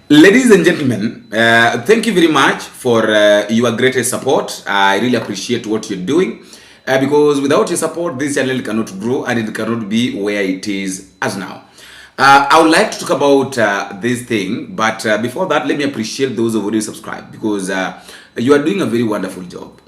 Ladies and gentlemen, thank you very much for your greatest support. I really appreciate what you're doing because without your support, this channel cannot grow and it cannot be where it is as now. I would like to talk about this thing, but before that, let me appreciate those who already subscribed because you are doing a very wonderful job.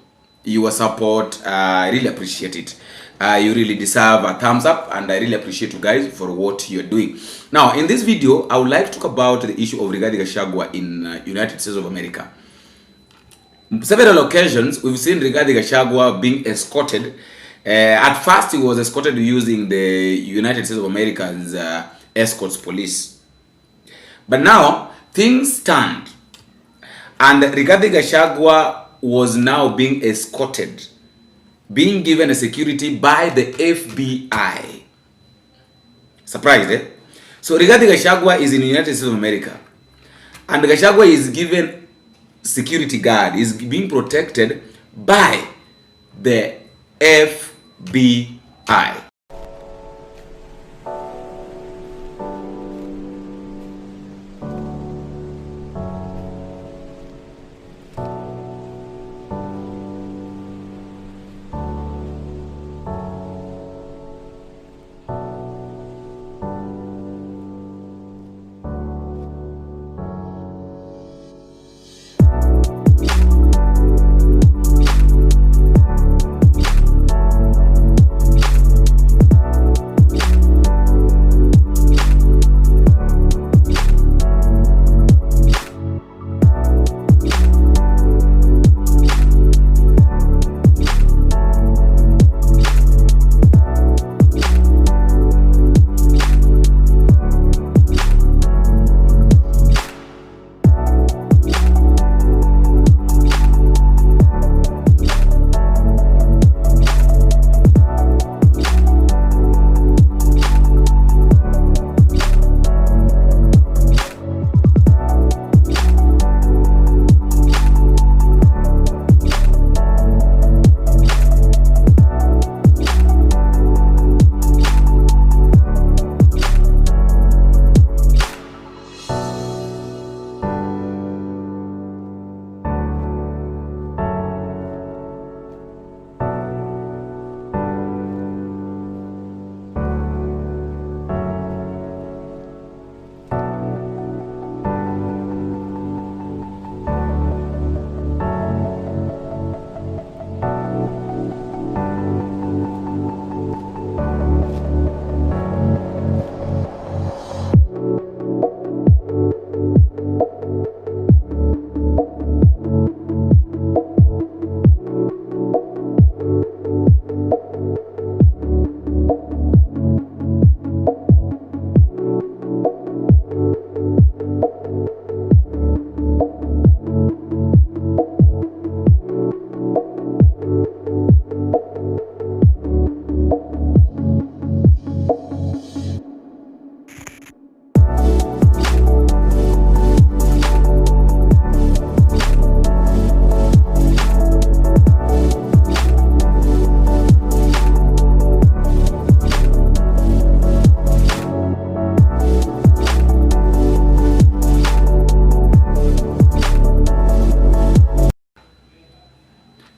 Your support, I really appreciate it. You really deserve a thumbs up, and I really appreciate you guys for what you're doing. Now, in this video, I would like to talk about the issue of regarding Gashagua in United States of America. Several occasions, we've seen regarding Gashagua being escorted. At first, he was escorted using the United States of America's escorts police. But now, things turned. And regarding Gashagua was now being escorted, being given a security by the FBI. Surprised, eh? So regarding Gachagua is in the United States of America. And Gachagua is given security guard, is being protected by the FBI.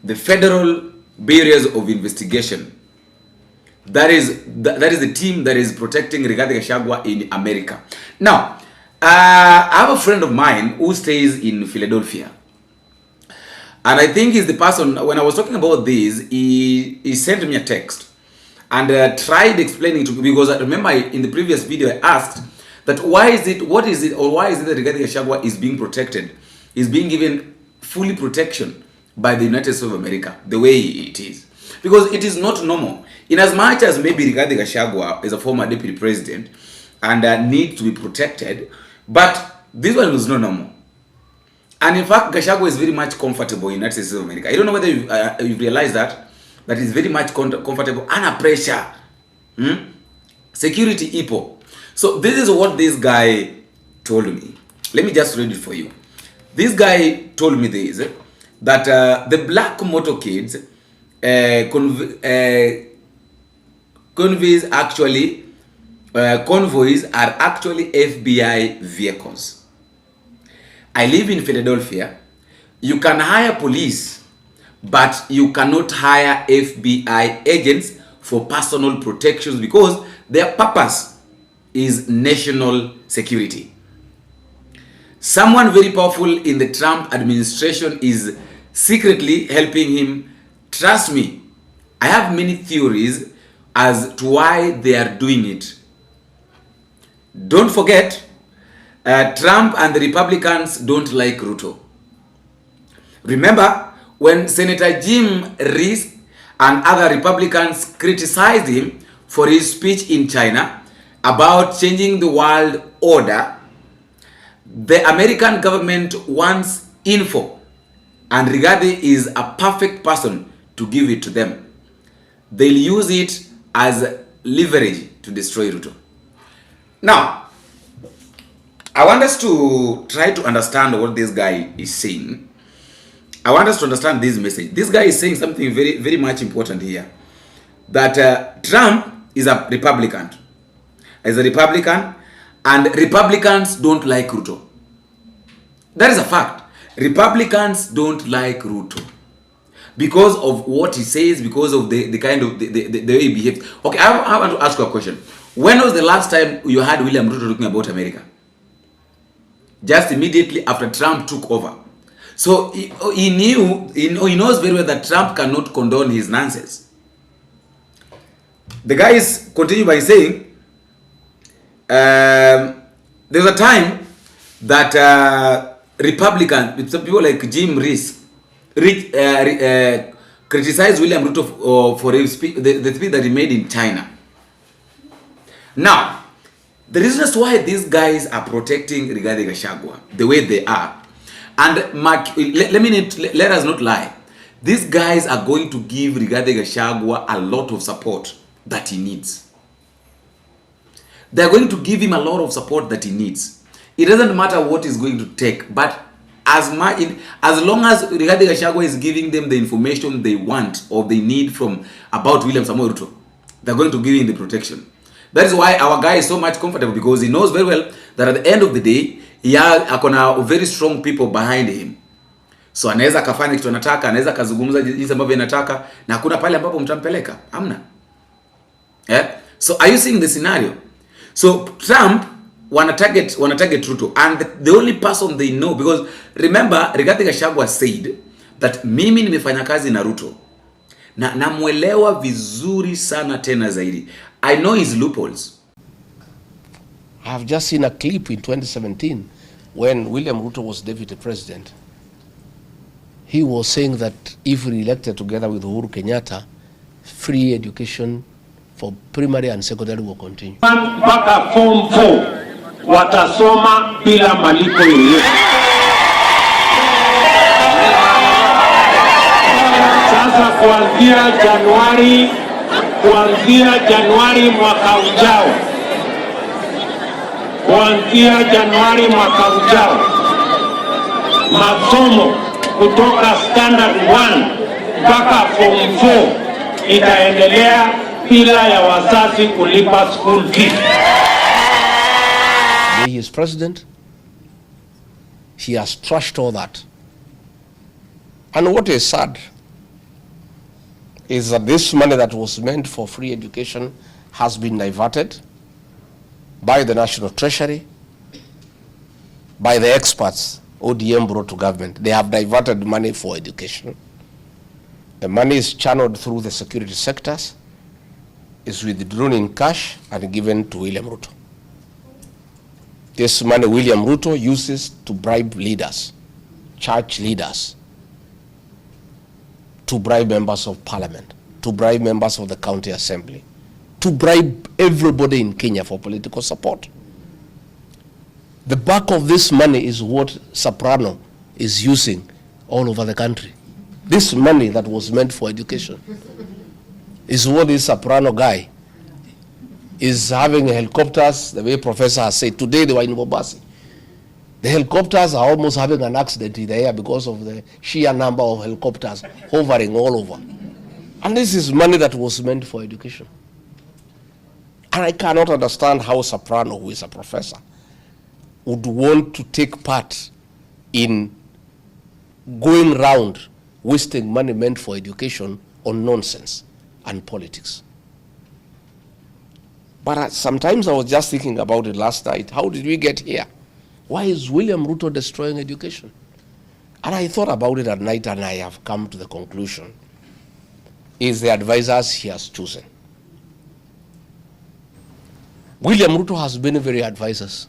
The federal barriers of investigation. That is the team that is protecting Rigathi Gachagua in America. Now, I have a friend of mine who stays in Philadelphia, and I think he's the person. When I was talking about this, he sent me a text and tried explaining to me, because I remember in the previous video I asked that why is it that Rigathi Gachagua is being protected, is being given fully protection by the United States of America, the way it is. Because it is not normal. In as much as maybe Rigathi Gachagua is a former deputy president and needs to be protected, but this one was not normal. And in fact, Gachagua is very much comfortable in the United States of America. I don't know whether you've realized that he's very much comfortable under pressure. Security ipo. So this is what this guy told me. Let me just read it for you. This guy told me this, that the black motorcades convoys are actually FBI vehicles. I live in Philadelphia. You can hire police, but you cannot hire FBI agents for personal protections because their purpose is national security. Someone very powerful in the Trump administration is secretly helping him. Trust me, I have many theories as to why they are doing it. Don't forget, Trump and the Republicans don't like Ruto. Remember when Senator Jim Reese and other Republicans criticized him for his speech in China about changing the world order? The American government wants info, and Rigathi is a perfect person to give it to them. They'll use it as leverage to destroy Ruto. Now, I want us to try to understand what this guy is saying. I want us to understand this message. This guy is saying something very, very much important here. That Trump is a Republican. Is a Republican, and Republicans don't like Ruto. That is a fact. Republicans don't like Ruto because of what he says, because of the kind of the way he behaves. Okay, I want to ask you a question. When was the last time you heard William Ruto talking about America? Just immediately after Trump took over. So he knows very well that Trump cannot condone his nonsense. The guys continue by saying, there's a time that Republicans, some people like Jim Reese, criticized William Ruto for his speech, the speech that he made in China. Now, the reasons why these guys are protecting Rigathi Gachagua the way they are, and let us not lie, these guys are going to give Rigathi Gachagua a lot of support that he needs. They are going to give him a lot of support that he needs. It doesn't matter what is going to take, but as long as Rigathi Gachagua is giving them the information they want or they need from about William Samoei Ruto, they're going to give him the protection. That is why our guy is so much comfortable, because he knows very well that at the end of the day, he has very strong people behind him. So anaweza kafanya kitu anataka, anaweza kazungumza jinsi ambavyo anataka, na hakuna pale ambapo mtampeleka. Hamna. So are you seeing the scenario? So Trump wanna target Ruto, and the only person they know, because remember Rigathi Gachagua said that mimi nimefanya kazi na Ruto na namuelewa vizuri sana tena zaidi. I know his loopholes. I have just seen a clip in 2017 when William Ruto was deputy president. He was saying that if re-elected together with Uhuru Kenyatta, free education for primary and secondary will continue. Mpaka form 4 watasoma bila malipo yoyote. Sasa kuanzia Januari mwaka ujao, masomo kutoka standard 1 mpaka form 4 itaendelea bila ya wazazi kulipa school fees. He is president. He has trashed all that. And what is sad is that this money that was meant for free education has been diverted by the National Treasury, by the experts ODM brought to government. They have diverted money for education. The money is channeled through the security sectors, is withdrawn in cash and given to William Ruto. This money William Ruto uses to bribe leaders, church leaders, to bribe members of parliament, to bribe members of the county assembly, to bribe everybody in Kenya for political support. The back of this money is what Soprano is using all over the country. This money that was meant for education is what this Soprano guy is having helicopters, the way Professor has said. Today they were in Mombasa. The helicopters are almost having an accident in the air because of the sheer number of helicopters hovering all over. And this is money that was meant for education. And I cannot understand how Soprano, who is a professor, would want to take part in going round wasting money meant for education on nonsense and politics. But sometimes I was just thinking about it last night. How did we get here? Why is William Ruto destroying education? And I thought about it at night, and I have come to the conclusion is the advisors he has chosen. William Ruto has many very advisors,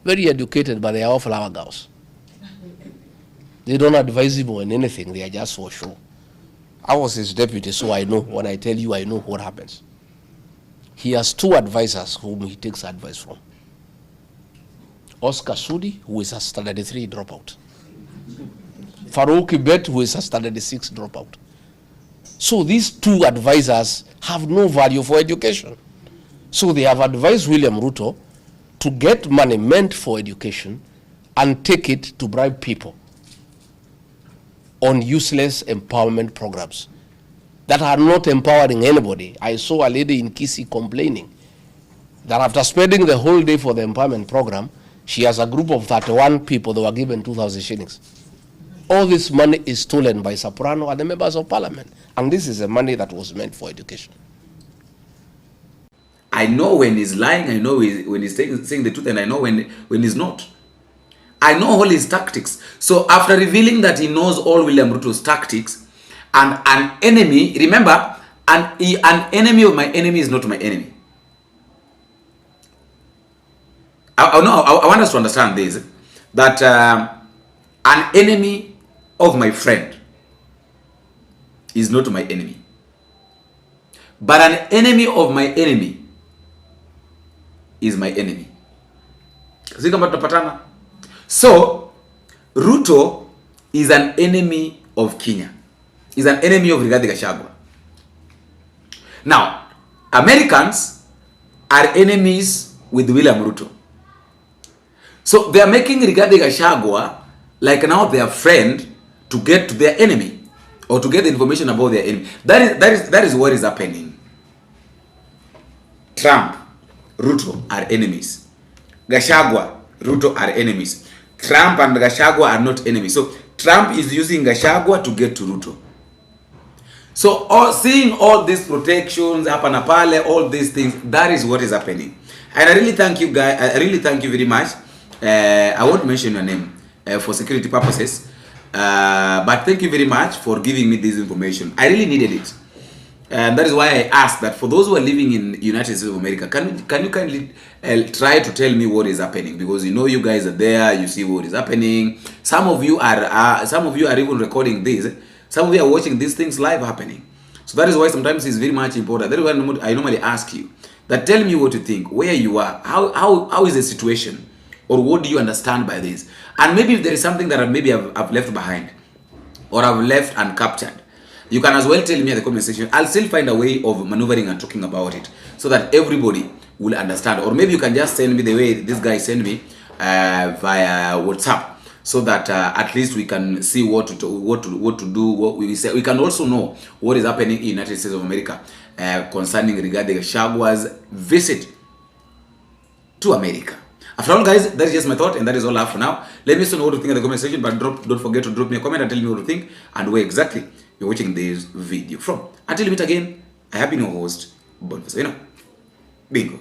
very educated, but they are all flower girls. They don't advise him on anything, they are just for show. I was his deputy, so I know. When I tell you, I know what happens. He has two advisors whom he takes advice from. Oscar Sudi, who is a standard 3 dropout. Farouk Kibet, who is a standard 6 dropout. So these two advisors have no value for education. So they have advised William Ruto to get money meant for education and take it to bribe people on useless empowerment programs that are not empowering anybody. I saw a lady in Kisii complaining that after spending the whole day for the empowerment program, she has a group of 31 people that were given 2,000 shillings. All this money is stolen by Soprano and the members of parliament. And this is the money that was meant for education. I know when he's lying, I know when he's saying the truth, and I know when he's not. I know all his tactics. So after revealing that he knows all William Ruto's tactics, and an enemy, remember, an enemy of my enemy is not my enemy. I want us to understand this, that an enemy of my friend is not my enemy. But an enemy of my enemy is my enemy. So, Ruto is an enemy of Kenya. Is an enemy of Rigathi Gachagua. Now, Americans are enemies with William Ruto. So they are making Rigathi Gachagua like now their friend to get to their enemy, or to get the information about their enemy. That is what is happening. Trump, Ruto are enemies. Gashagua, Ruto are enemies. Trump and Gashagua are not enemies. So Trump is using Gashagua to get to Ruto. So seeing all these protections, Apanapale, all these things, that is what is happening. And I really thank you guys. I really thank you very much. I won't mention your name for security purposes. But thank you very much for giving me this information. I really needed it. And that is why I asked that for those who are living in United States of America, can you kindly try to tell me what is happening? Because you know you guys are there, you see what is happening. Some of you are even recording this. Some of you are watching these things live happening. So that is why sometimes it's very much important. That is why I normally ask you that tell me what you think, where you are, how is the situation, or what do you understand by this? And maybe if there is something that maybe I've left behind or I've left uncaptured, you can as well tell me in the comment section. I'll still find a way of maneuvering and talking about it so that everybody will understand. Or maybe you can just send me the way this guy sent me via WhatsApp, so that at least we can see what to do, what we say. We can also know what is happening in the United States of America concerning regarding Gashagua's visit to America. After all, guys, that is just my thought, and that is all I have for now. Let me know what you think in the comment section, but don't forget to drop me a comment and tell me what you think and where exactly you're watching this video from. Until we meet again, I have been your host, Boniface. Bingo.